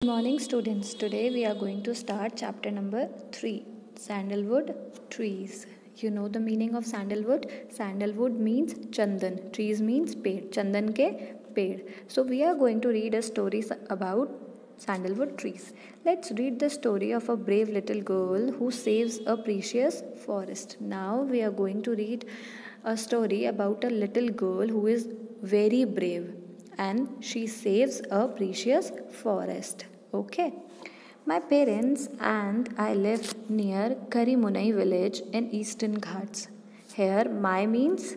Good morning, students. Today we are going to start chapter number 3, Sandalwood Trees. You know the meaning of sandalwood? Sandalwood means chandan. Trees means ped. Chandan ke ped. So we are going to read a story about sandalwood trees. Let's read the story of a brave little girl who saves a precious forest. Now we are going to read a story about a little girl who is very brave and she saves a precious forest. Okay. My parents and I live near Karimunai village in Eastern Ghats. Here, my means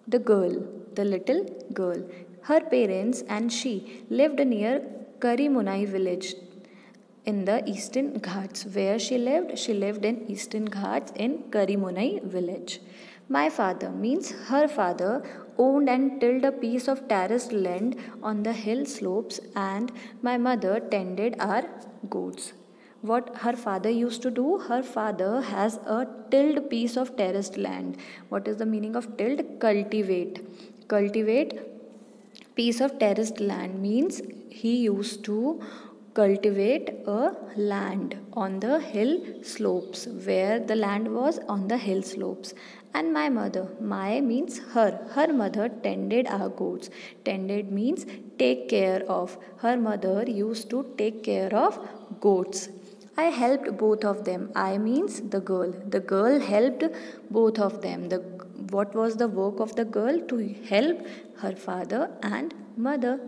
the girl, the little girl. Her parents and she lived near Karimunai village in the Eastern Ghats. Where she lived in Eastern Ghats in Karimunai village. My father means her father owned and tilled a piece of terraced land on the hill slopes, and my mother tended our goats. What her father used to do? Her father has a tilled piece of terraced land. What is the meaning of tilled? Cultivate. Cultivate piece of terraced land means he used to cultivate a land on the hill slopes, where the land was on the hill slopes. And my mother, my means her mother tended our goats. Tended means take care of. Her mother used to take care of goats. I helped both of them. I means the girl. The girl helped both of them. What was the work of the girl? To help her father and mother.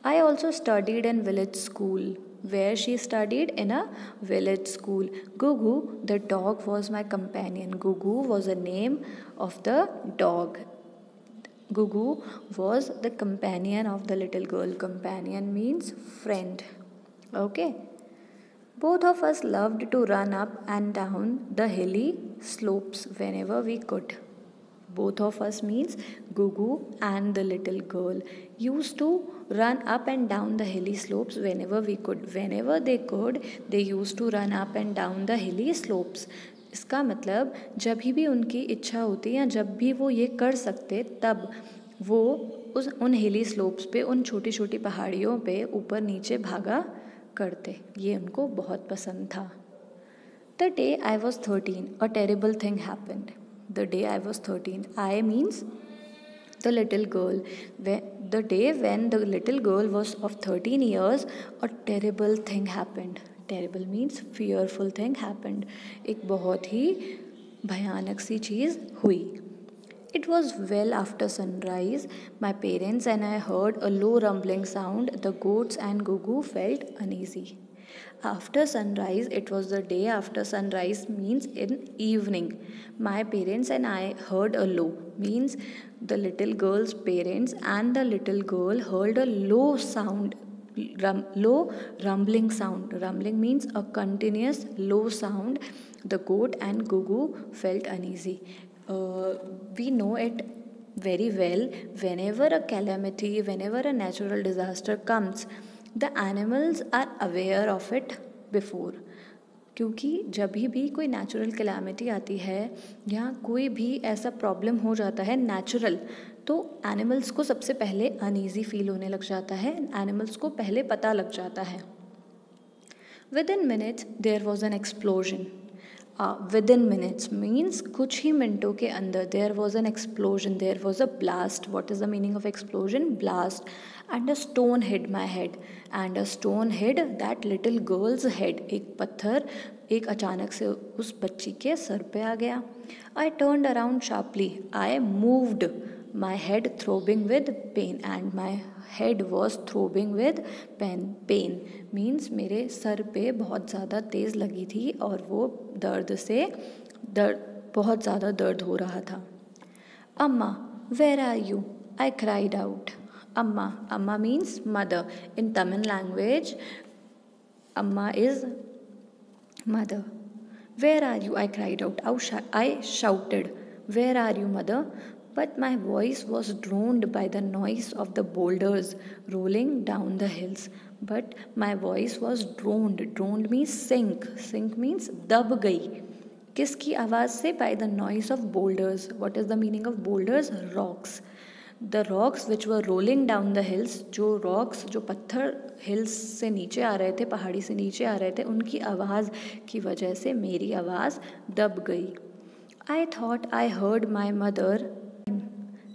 I also studied in village school. Where she studied? In a village school. Gugu, the dog, was my companion. Gugu was the name of the dog. Gugu was the companion of the little girl. Companion means friend. Okay. Both of us loved to run up and down the hilly slopes whenever we could. Both of us means Gugu and the little girl used to run up and down the hilly slopes whenever we could. Whenever they could, they used to run up and down the hilly slopes. इसका मतलब जब भी उनकी इच्छा होती या जब भी वो ये कर सकते, तब वो उन हिली स्लोप्स पे, उन छोटी छोटी पहाड़ियों पे ऊपर नीचे भागा करते. ये उनको बहुत पसंद था. The day I was 13, a terrible thing happened. The day I was 13, I means the little girl. The day when the little girl was of 13 years, a terrible thing happened. Terrible means fearful thing happened. एक बहुत ही भयानक सी चीज़ हुई. It was well after sunrise. My parents and I heard a low rumbling sound. The goats and Gugu felt uneasy. After sunrise, it was the day after sunrise means in evening. My parents and I heard a low means the little girl's parents and the little girl heard a low sound. Low rumbling sound. Rumbling means a continuous low sound. The goat and Gugu felt uneasy. We know it very well. Whenever a calamity, whenever a natural disaster comes, the animals are aware of it before. क्योंकि जब भी कोई natural calamity आती है या कोई भी ऐसा प्रॉब्लम हो जाता है नेचुरल, तो एनिमल्स को सबसे पहले अनईजी फील होने लग जाता है. एनिमल्स को पहले पता लग जाता है. Within minutes there was an explosion. Within minutes means कुछ ही मिनटों के अंदर there was an explosion, there was a blast. What is the meaning of explosion? Blast. And a stone hit my head. And a stone hit that little girl's head. एक पत्थर एक अचानक से उस बच्ची के सर पे आ गया. I turned around sharply. I moved. My head throbbing with pain, and my head was throbbing with pain. Pain means मेरे सर पे बहुत ज़्यादा तेज़ लगी थी और वो बहुत ज़्यादा दर्द हो रहा था. Amma, where are you? I cried out. Amma means mother. In Tamil language, Amma is mother. Where are you? I cried out. I shouted. Where are you, mother? But my voice was drowned by the noise of the boulders rolling down the hills. But my voice was drowned. Drowned means sink. Sink means दब गई. किसकी आवाज़ से? By the noise of boulders. What is the meaning of boulders? Rocks. The rocks which were rolling down the hills, जो पत्थर hills से नीचे आ रहे थे, पहाड़ी से नीचे आ रहे थे, उनकी आवाज़ की वजह से मेरी आवाज़ दब गई। I thought I heard my mother,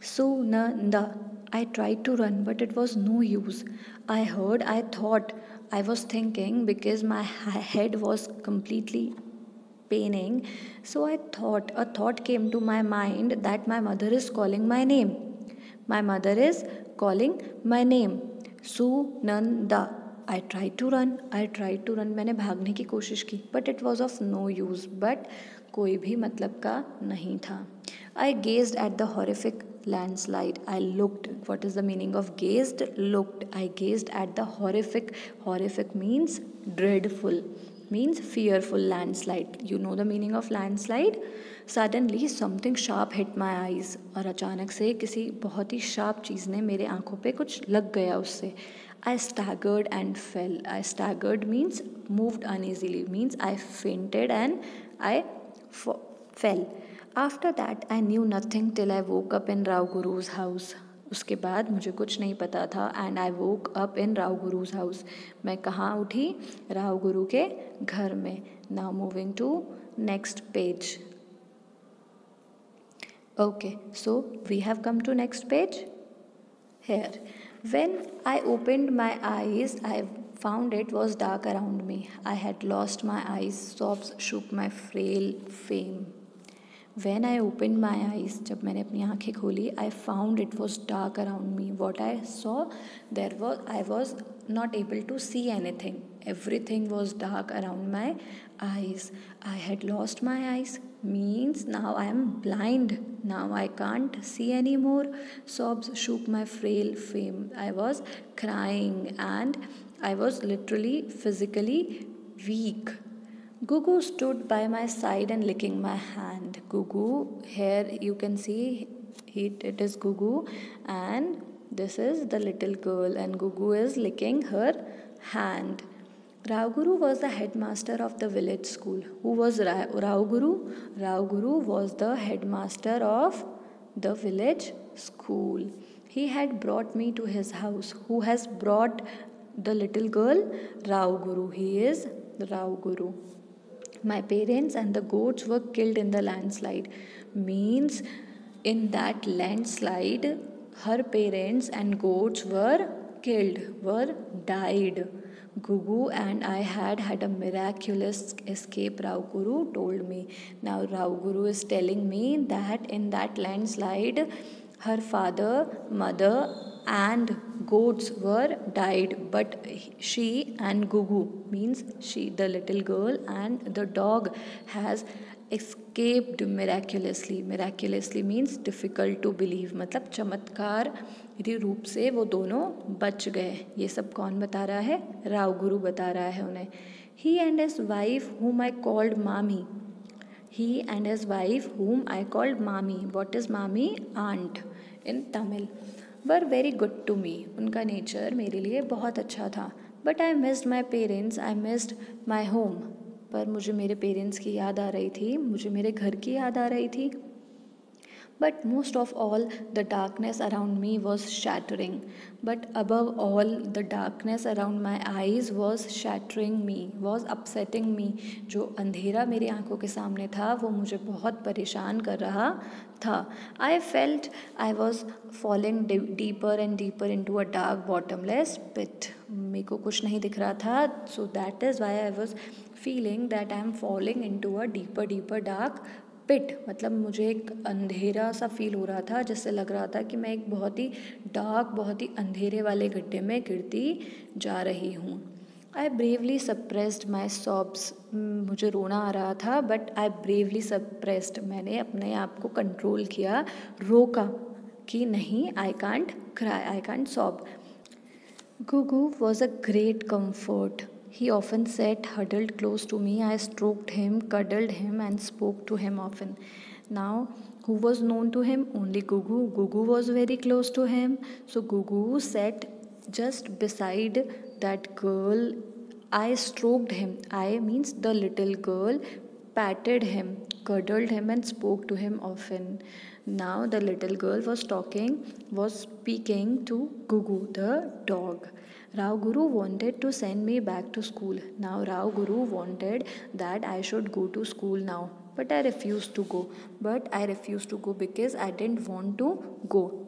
Sunanda. I tried to run, but it was no use. I thought, I was thinking because my head was completely paining. So a thought came to my mind that my mother is calling my name. My mother is calling my name. Sunanda. I tried to run. मैंने भागने की कोशिश की, but it was of no use. But कोई भी मतलब का नहीं था. I gazed at the horrific landslide. I looked. What is the meaning of gazed? Looked. I gazed at the horrific. Horrific means dreadful, means fearful landslide. You know the meaning of landslide? Suddenly something sharp hit my eyes. और अचानक से किसी बहुत ही sharp चीज़ ने मेरे आँखों पे कुछ लग गया उससे. I staggered and fell. I staggered means moved uneasily, means I fainted and I fell. After that I knew nothing till I woke up in Rao Guru's house. उसके बाद मुझे कुछ नहीं पता था. And I woke up in Rao Guru's house. मैं कहाँ उठी? राव गुरु के घर में. Now moving to next page. Okay, so we have come to next page. Here when I opened my eyes, I found it was dark around me. I had lost my eyes. Sobs shook my frail frame. When I opened my eyes, जब मैंने अपनी आँखें खोली, I found it was dark around me. What I saw, I was not able to see anything. Everything was dark around my eyes. I had lost my eyes, means now I am blind. Now I can't see anymore. Sobs shook my frail frame. I was crying and I was literally physically weak. Gugu stood by my side and licking my hand. Gugu, here you can see it is Gugu and this is the little girl and Gugu is licking her hand. Rao Guru was the headmaster of the village school. Who was Rao Guru? Rao Guru was the headmaster of the village school. He had brought me to his house. Who has brought the little girl? Rao Guru. He is Rao Guru. My parents and the goats were killed in the landslide. Means in that landslide, her parents and goats were killed, were died. Gugu and I had a miraculous escape, Rao Guru told me. Now Rao Guru is telling me that in that landslide, her father, mother and goats were died, but she and Gugu, means she, the little girl, and the dog has escaped miraculously. Miraculously means difficult to believe, मतलब चमत्कार रूप से वो दोनों बच गए. ये सब कौन बता रहा है? राव गुरु बता रहा है उन्हें. He and his wife whom I called Mami. He and his wife whom I called Mami. What is Mami? Aunt in Tamil. Were very good to me. उनका नेचर मेरे लिए बहुत अच्छा था. But I missed my parents. I missed my home. पर मुझे मेरे parents की याद आ रही थी, मुझे मेरे घर की याद आ रही थी. But most of all, the darkness around me was shattering. But above all, the darkness around my eyes was shattering me, was upsetting me. जो अंधेरा मेरी आंखों के सामने था वो मुझे बहुत परेशान कर रहा था. I felt I was falling deeper and deeper into a dark bottomless pit. मेरे को कुछ नहीं दिख रहा था. So that is why I was feeling that I am falling into a deeper dark पिट. मतलब मुझे एक अंधेरा सा फील हो रहा था, जिससे लग रहा था कि मैं एक बहुत ही डार्क, बहुत ही अंधेरे वाले गड्ढे में गिरती जा रही हूँ. आई ब्रेवली सप्रेस्ड माई सॉब्स. मुझे रोना आ रहा था, बट आई ब्रेवली सप्रेस्ड, मैंने अपने आप को कंट्रोल किया, रोका कि नहीं, I can't cry, I can't sob. Gugu was a great comfort. He often sat huddled close to me. I stroked him, cuddled him, and spoke to him often. Now, who was known to him? Only Gugu. Gugu was very close to him. So, Gugu sat just beside that girl. I stroked him. I means the little girl, patted him, cuddled him, and spoke to him often. Now, the little girl was speaking to Gugu, the dog. Rao Guru wanted to send me back to school. Now Rao Guru wanted that I should go to school now. But I refused to go. Because I didn't want to go.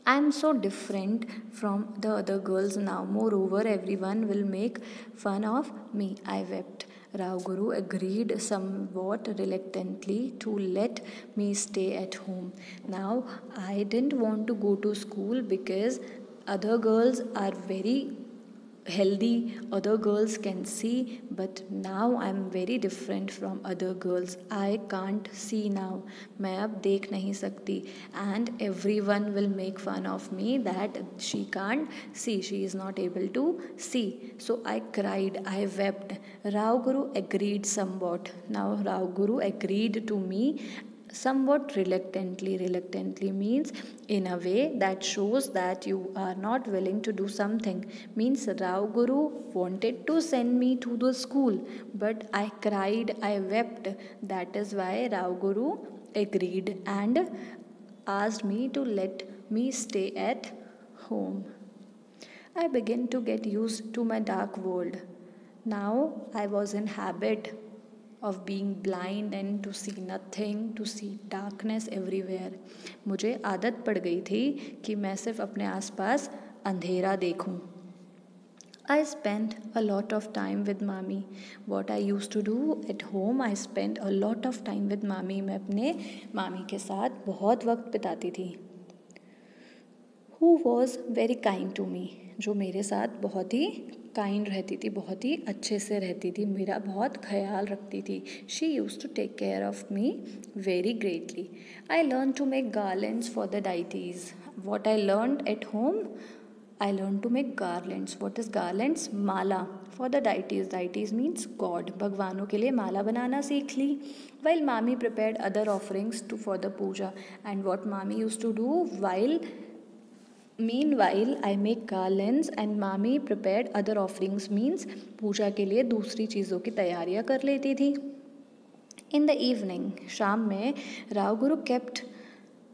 I am so different from the other girls now. Moreover, everyone will make fun of me. I wept. Rao Guru agreed somewhat reluctantly to let me stay at home. Now, I didn't want to go to school because other girls are very healthy, other girls can see, but now I'm very different from other girls. I can't see now. मैं अब देख नहीं सकती. And everyone will make fun of me that she can't see, she is not able to see. So I cried, I wept. Rao Guru agreed somewhat. Now Rao Guru agreed to me somewhat reluctantly. Reluctantly means in a way that shows that you are not willing to do something. Means Rao Guru wanted to send me to the school, but I cried, I wept. That is why Rao Guru agreed and asked me to let me stay at home. I began to get used to my dark world. Now I was in habit of being blind and to see nothing, to see darkness everywhere. मुझे आदत पड़ गई थी कि मैं सिर्फ अपने आसपास अंधेरा देखूं. I spent a lot of time with mommy. What I used to do at home, I spent a lot of time with mommy. मैं अपने मामी के साथ बहुत वक्त बिताती थी. Who was very kind to me. जो मेरे साथ बहुत ही काइंड रहती थी, बहुत ही अच्छे से रहती थी, मेरा बहुत ख्याल रखती थी. She use to take care of me very greatly. I learn to make garlands for the deities. What I learn at home, I learned to make garlands. What is garlands? Mala for the deities. Deities means God. भगवानों के लिए माला बनाना सीख ली. While mommy prepared other offerings for the puja. And what mommy used to do meanwhile I make garlands and mommy prepared other offerings means पूजा के लिए दूसरी चीज़ों की तैयारियां कर लेती थी. In the evening, शाम में Rao Guru kept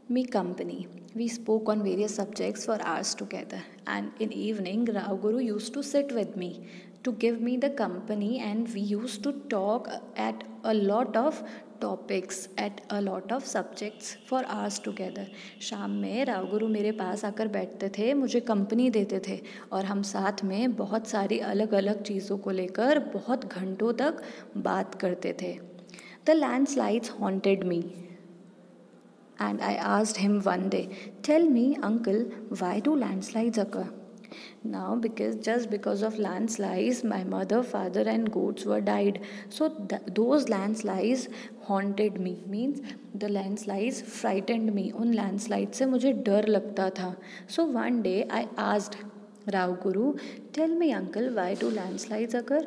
me company. We spoke on various subjects for hours together. And in evening, Rao Guru used to sit with me to give me the company, and we used to talk at a lot of topics, at a lot of subjects for hours together. शाम में राव गुरु मेरे पास आकर बैठते थे, मुझे company देते थे और हम साथ में बहुत सारी अलग अलग चीज़ों को लेकर बहुत घंटों तक बात करते थे. The landslides haunted me. And I asked him one day, tell me, uncle, why do landslides occur? Now, just because of landslides, my mother, father and goats were died. So those landslides haunted me. Means the landslides frightened me. उन landslides से मुझे डर लगता था. So one day I asked Rao Guru, tell me, uncle, why do landslides occur?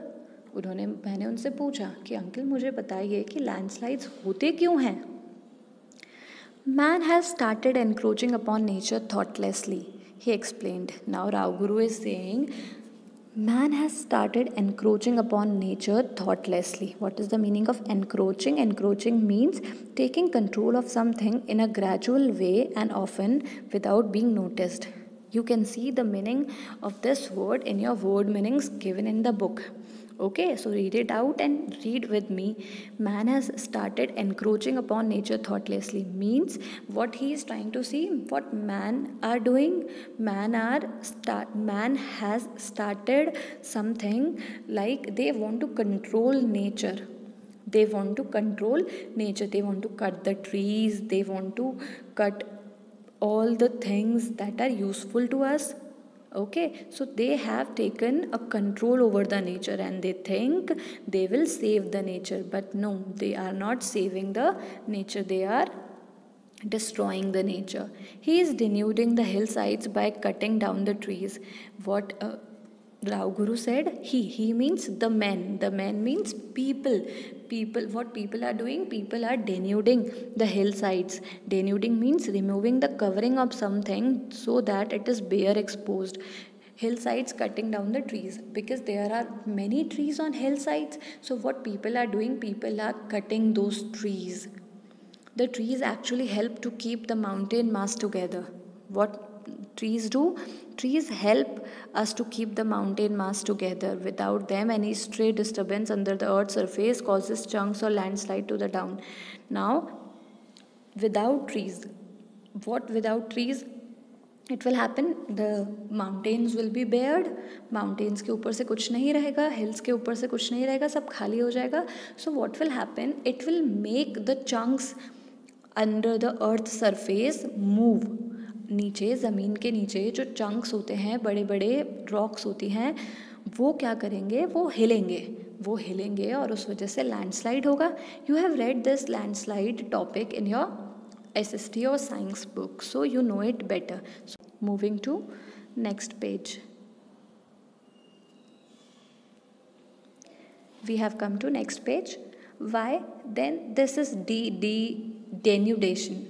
मैंने उनसे पूछा कि अंकल मुझे बताइए कि landslides होते क्यों हैं. Man has started encroaching upon nature thoughtlessly, he explained. Now Rao Guru is saying, man has started encroaching upon nature thoughtlessly. What is the meaning of encroaching? Encroaching means taking control of something in a gradual way and often without being noticed. You can see the meaning of this word in your word meanings given in the book. Okay, so read it out and read with me. Man has started encroaching upon nature thoughtlessly means what he is trying to see, what man are doing. Man has started something like they want to control nature. They want to control nature. They want to cut the trees. They want to cut all the things that are useful to us. Okay, so they have taken a control over the nature and they think they will save the nature, but no, they are not saving the nature, they are destroying the nature. He is denuding the hillsides by cutting down the trees. What Rao Guru said, he means the men. The men means people. What people are doing? People are denuding the hillsides. Denuding means removing the covering of something so that it is bare exposed. Hillsides, cutting down the trees, because there are many trees on hillsides. So what people are doing? People are cutting those trees. The trees actually help to keep the mountain mass together. What Trees help us to keep the mountain mass together. Without them, any stray disturbance under the earth's surface causes chunks or landslide to the down. Now, without trees, without trees it will happen, the mountains will be bared. Mountains के ऊपर से कुछ नहीं रहेगा, hills के ऊपर से कुछ नहीं रहेगा, सब खाली हो जाएगा. So what will happen, it will make the chunks under the earth surface move. नीचे ज़मीन के नीचे जो चंक्स होते हैं, बड़े बड़े रॉक्स होती हैं, वो क्या करेंगे, वो हिलेंगे और उस वजह से लैंडस्लाइड होगा. You have read this landslide topic in your SST or science book, so you know it better. So moving to next page, we have come to next page. Why then this is denudation.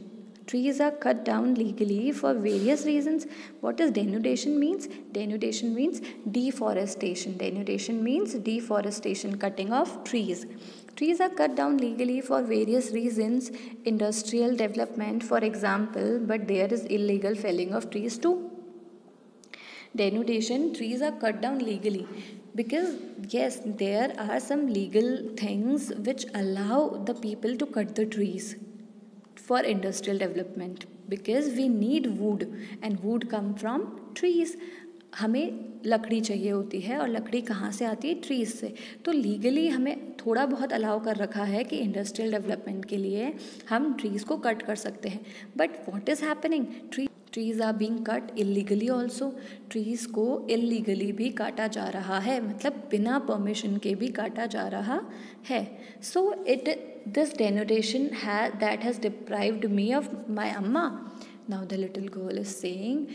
Trees are cut down legally for various reasons. What does denudation means? Denudation means deforestation. Denudation means deforestation, cutting off trees. Trees are cut down legally for various reasons. Industrial development, for example, but there is illegal felling of trees too. Denudation, trees are cut down legally because yes, there are some legal things which allow the people to cut the trees for industrial development because we need wood and wood come from trees. हमें लकड़ी चाहिए होती है और लकड़ी कहाँ से आती है, ट्रीज़ से. तो लीगली हमें थोड़ा बहुत अलाउ कर रखा है कि इंडस्ट्रियल डेवलपमेंट के लिए हम ट्रीज़ को कट कर सकते हैं. But what is happening, trees are being cut illegally also. Trees को इलीगली भी काटा जा रहा है, मतलब बिना परमिशन के भी काटा जा रहा है. सो this denudation that has deprived me of my amma. Now the little girl is saying,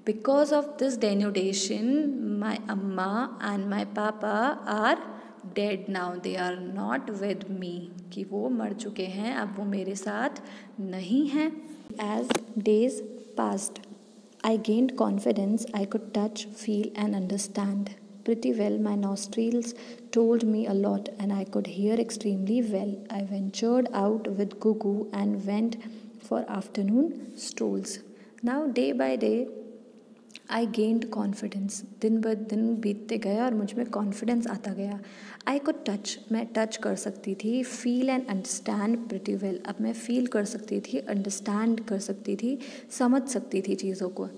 because of this denudation, my amma and my papa are dead now. They are not with me. कि वो मर चुके हैं, अब वो मेरे साथ नहीं हैं. As days passed, I gained confidence. I could touch, feel and understand pretty well. My nostrils told me a lot and I could hear extremely well. I ventured out with Gugu and went for afternoon strolls. Now day by day I gained confidence. दिन ब दिन बीतते गए और मुझ में confidence आता गया. I could touch, मैं टच कर सकती थी. Feel and understand pretty well, अब मैं फील कर सकती थी, अंडरस्टैंड कर सकती थी, समझ सकती थी चीज़ों को.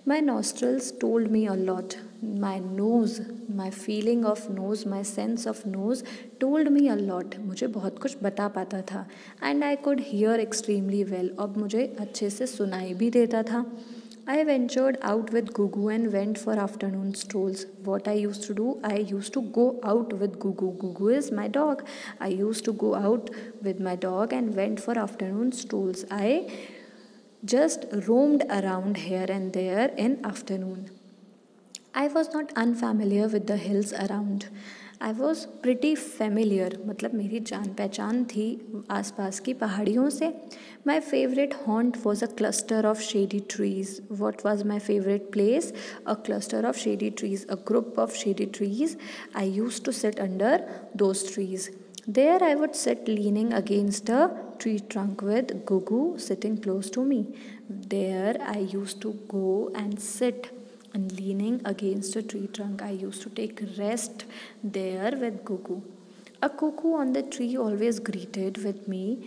My nostrils told me a lot. My nose, my feeling of nose, my sense of nose told me a lot. मुझे बहुत कुछ बता पाता था. And I could hear extremely well. अब मुझे अच्छे से सुनाई भी देता था. I ventured out with Gugu and went for afternoon strolls. What I used to do, I used to go out with Gugu. Gugu is my dog. I used to go out with my dog and went for afternoon strolls. I just roamed around here and there in afternoon. I was not unfamiliar with the hills around. I was pretty familiar, मतलब मेरी जान पहचान थी आसपास की पहाड़ियों से. My favorite haunt was a cluster of shady trees. What was my favorite place? A cluster of shady trees, a group of shady trees. I used to sit under those trees. There I would sit leaning against a tree trunk with Gugu sitting close to me. There I used to go and sit and leaning against a tree trunk. I used to take rest there with Gugu. A cuckoo on the tree always greeted with me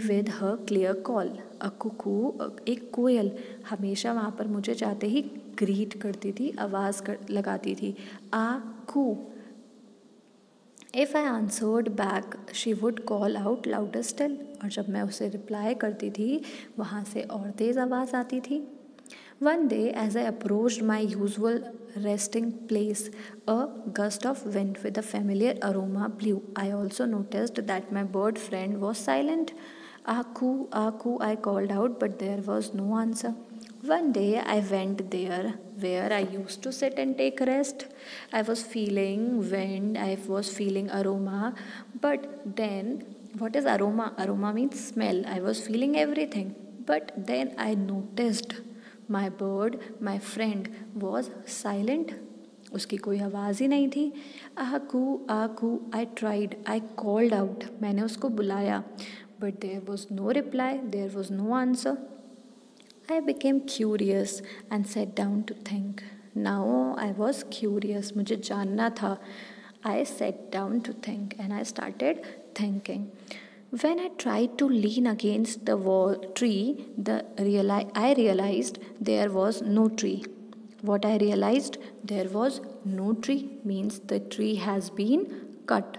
with her clear call. A cuckoo, एक कोयल हमेशा वहाँ पर मुझे जाते ही greet करती थी, आवाज़ लगाती थी. आ कू. If I answered back, she would call out louder still. और जब मैं उसे रिप्लाई करती थी, वहाँ से और तेज़ आवाज़ आती थी. One day, as I approached my usual resting place, a gust of wind with a familiar aroma blew. I also noticed that my bird friend was silent. Aku, aku, I called out, but there was no answer. One day, I went there where I used to sit and take rest. I was feeling wind, I was feeling aroma, but then, what is aroma? Aroma means smell. I was feeling everything, but then I noticed my bird, my friend, was silent. उसकी कोई आवाज़ ही नहीं थी. आकू आकू, I tried, I called out. मैंने उसको बुलाया, but there was no reply, there was no answer. I became curious and sat down to think. Now I was curious, मुझे जानना था. I sat down to think and I started thinking. When I tried to lean against the tree, I realized there was no tree. What I realized, there was no tree means the tree has been cut.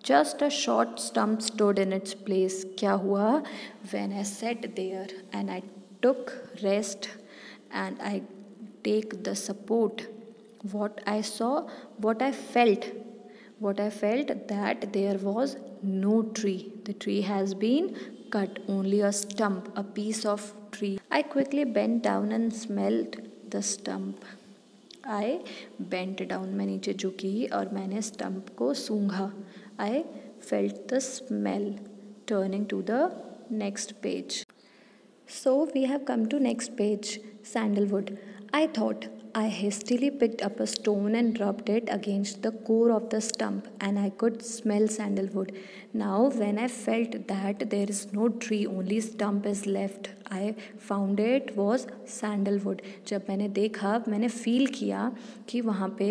Just a short stump stood in its place. क्या हुआ? When I sat there and I took rest and I take the support, what I saw, what I felt that there was no tree. The tree has been cut, only a stump, a piece of tree. I quickly bent down and smelled the stump. I bent down, मैं नीचे झुकी और मैंने stump को सूंघा. I felt the smell. Turning to the next page. So we have come to next page, sandalwood. I thought. I hastily picked up a stone and rubbed it against the core of the stump, and I could smell sandalwood. Now when I felt that there is no tree, only stump is left, I found it was sandalwood. जब मैंने देखा, मैंने feel किया कि वहाँ पे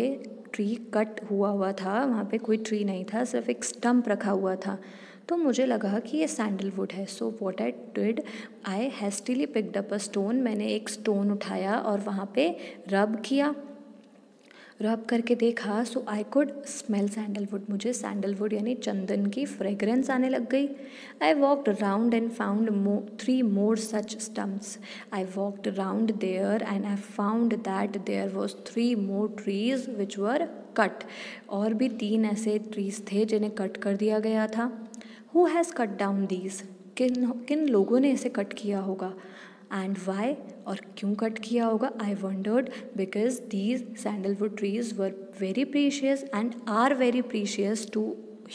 tree cut हुआ था, वहाँ पे कोई ट्री नहीं था, सिर्फ एक स्टम्प रखा हुआ था. तो मुझे लगा कि ये सैंडलवुड है. So what I did, I hastily picked up a stone. मैंने एक स्टोन उठाया और वहाँ पे रब किया. रब करके देखा, सो आई कुड स्मेल सैंडलवुड. मुझे सैंडलवुड यानी चंदन की फ्रेगरेंस आने लग गई. I walked round and found 3 more such stumps. I walked around there and I found that there was 3 more trees which were cut. और भी 3 ऐसे ट्रीज थे जिन्हें कट कर दिया गया था. Who has cut down these? किन लोगों ने इसे कट किया होगा? And why? और क्यों कट किया होगा? I wondered because these sandalwood trees were very precious and are very precious to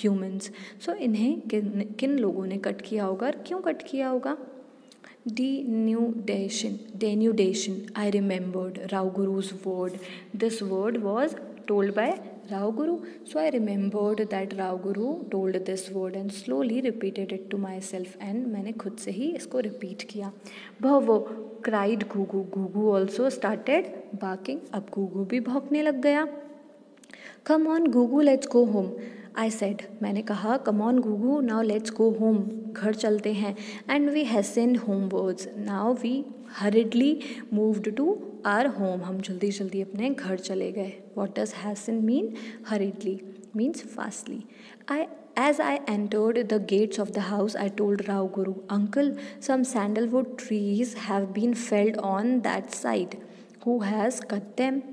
humans. So इन्हें किन लोगों ने कट किया होगा और क्यों कट किया होगा? Denudation. I remembered Rao Guru's word. This word was told by Rao Guru. So I remembered that Rao Guru told this word and slowly repeated it to myself. And मैंने खुद से ही इसको repeat किया. भवो, cried Gugu. Gugu also started barking. अब Gugu भी भौंकने लग गया. Come on Gugu, let's go home. I said, मैंने कहा, come on Gugu, now let's go home. घर चलते हैं. And we hastened homewards. Now we hurriedly moved to our home. हम जल्दी जल्दी अपने घर चले गए. What does hasten mean? Hurriedly means fastly. As I entered the gates of the house, I told Rao Guru, Uncle, some sandalwood trees have been felled on that side. Who has cut them?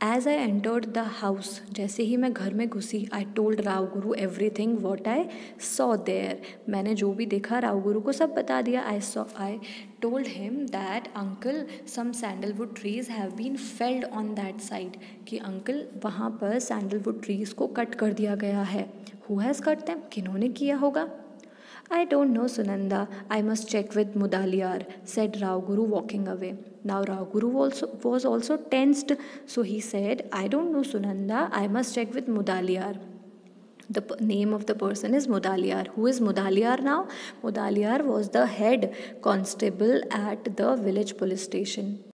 As I entered the house, जैसे ही मैं घर में घुसी, I told Rao Guru everything what I saw there. मैंने जो भी देखा राव गुरु को सब बता दिया. I told him that uncle, some sandalwood trees have been felled on that side. कि अंकल वहाँ पर sandalwood trees को कट कर दिया गया है. Who has cut them? किन्होंने किया होगा? I don't know, Sunanda. I must check with Mudaliar, said Rao Guru walking away. Now Rao Guru was also tensed, so he said, I don't know, Sunanda. I must check with Mudaliar. The name of the person is Mudaliar. Who is Mudaliar now? Mudaliar was the head constable at the village police station.